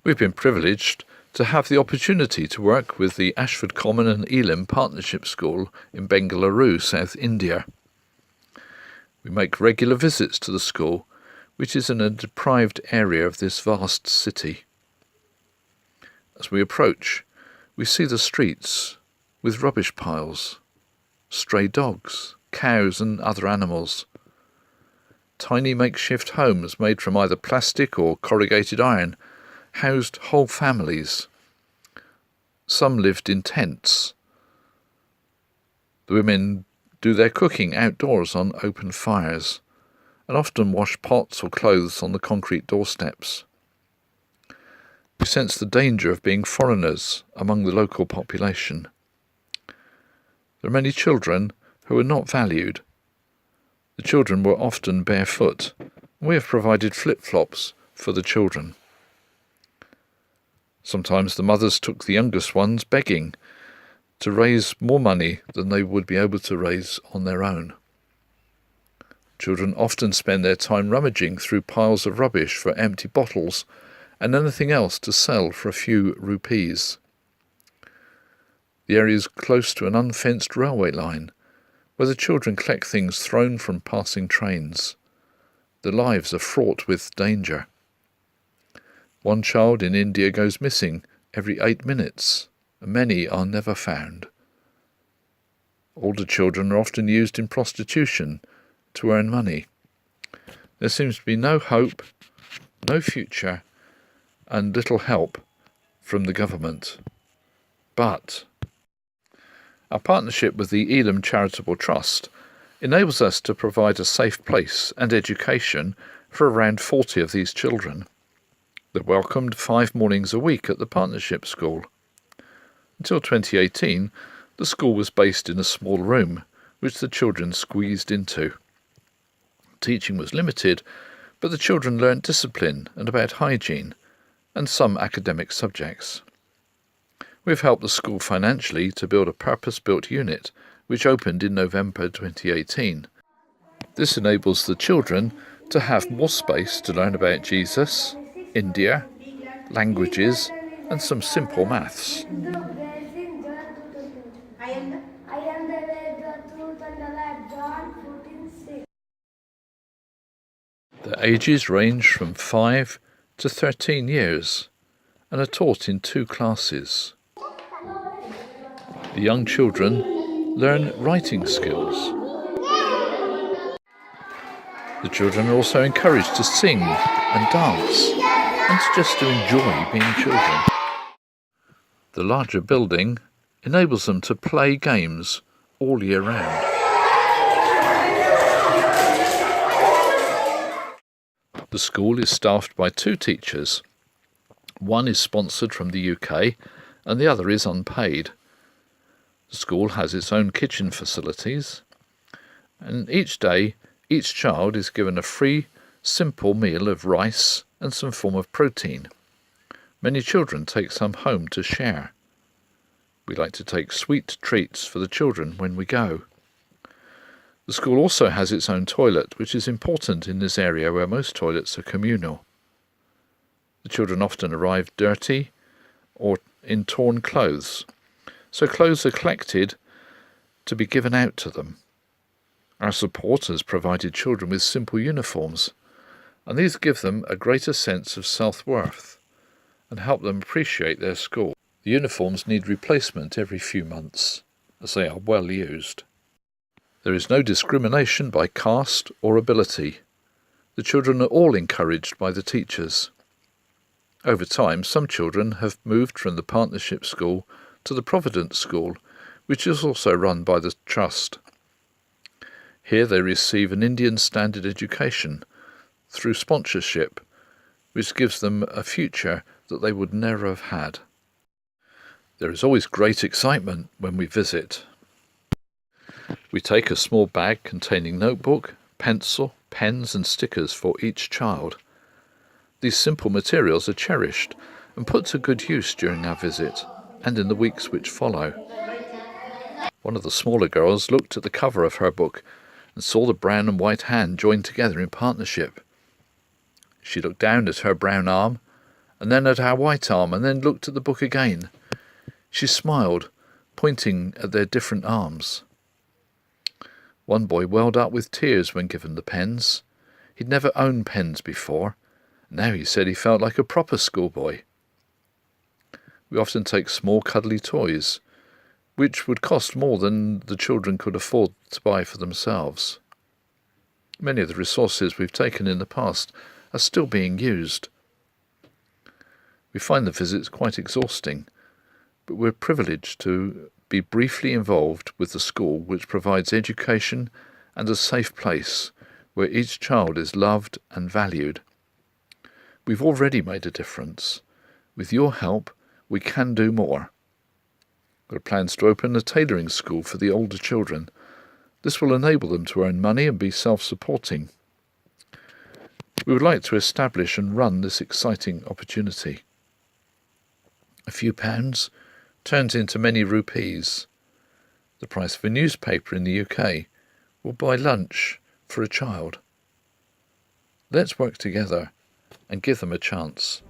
We've been privileged to have the opportunity to work with the Ashford Common and Elim Partnership School in Bengaluru, South India. We make regular visits to the school, which is in a deprived area of this vast city. As we approach, we see the streets with rubbish piles, stray dogs, cows and other animals. Tiny makeshift homes made from either plastic or corrugated iron housed whole families. Some lived in tents. The women do their cooking outdoors on open fires and often wash pots or clothes on the concrete doorsteps. We sense the danger of being foreigners among the local population. There are many children who are not valued. The children were often barefoot, and we have provided flip-flops for the children. Sometimes the mothers took the youngest ones begging to raise more money than they would be able to raise on their own. Children often spend their time rummaging through piles of rubbish for empty bottles and anything else to sell for a few rupees. The area is close to an unfenced railway line, where the children collect things thrown from passing trains. Their lives are fraught with danger. One child in India goes missing every 8 minutes, and many are never found. Older children are often used in prostitution to earn money. There seems to be no hope, no future, and little help from the government. But our partnership with the Elim Charitable Trust enables us to provide a safe place and education for around 40 of these children. They're welcomed 5 mornings a week at the partnership school. Until 2018, the school was based in a small room, which the children squeezed into. Teaching was limited, but the children learnt discipline and about hygiene, and some academic subjects. We've helped the school financially to build a purpose-built unit, which opened in November 2018. This enables the children to have more space to learn about Jesus, India, languages, and some simple maths. The ages range from 5 to 13 years and are taught in 2 classes. The young children learn writing skills. The children are also encouraged to sing and dance and just to enjoy being children. The larger building enables them to play games all year round. The school is staffed by 2 teachers. One is sponsored from the UK and the other is unpaid. The school has its own kitchen facilities, and each day each child is given a free, simple meal of rice and some form of protein. Many children take some home to share. We like to take sweet treats for the children when we go. The school also has its own toilet, which is important in this area where most toilets are communal. The children often arrive dirty or in torn clothes, so clothes are collected to be given out to them. Our support has provided children with simple uniforms, and these give them a greater sense of self-worth and help them appreciate their school. The uniforms need replacement every few months, as they are well used. There is no discrimination by caste or ability. The children are all encouraged by the teachers. Over time, some children have moved from the partnership school to the Providence School, which is also run by the Trust. Here they receive an Indian standard education through sponsorship, which gives them a future that they would never have had. There is always great excitement when we visit. We take a small bag containing notebook, pencil, pens and stickers for each child. These simple materials are cherished and put to good use during our visit and in the weeks which follow. One of the smaller girls looked at the cover of her book and saw the brown and white hand joined together in partnership. She looked down at her brown arm and then at our white arm, and then looked at the book again. She smiled, pointing at their different arms. One boy welled up with tears when given the pens. He'd never owned pens before. Now he said he felt like a proper schoolboy. We often take small cuddly toys, which would cost more than the children could afford to buy for themselves. Many of the resources we've taken in the past are still being used. We find the visits quite exhausting, but we're privileged to be briefly involved with the school which provides education and a safe place where each child is loved and valued. We've already made a difference. With your help, we can do more. There are plans to open a tailoring school for the older children. This will enable them to earn money and be self-supporting. We would like to establish and run this exciting opportunity. A few pounds turns into many rupees. The price of a newspaper in the UK will buy lunch for a child. Let's work together and give them a chance.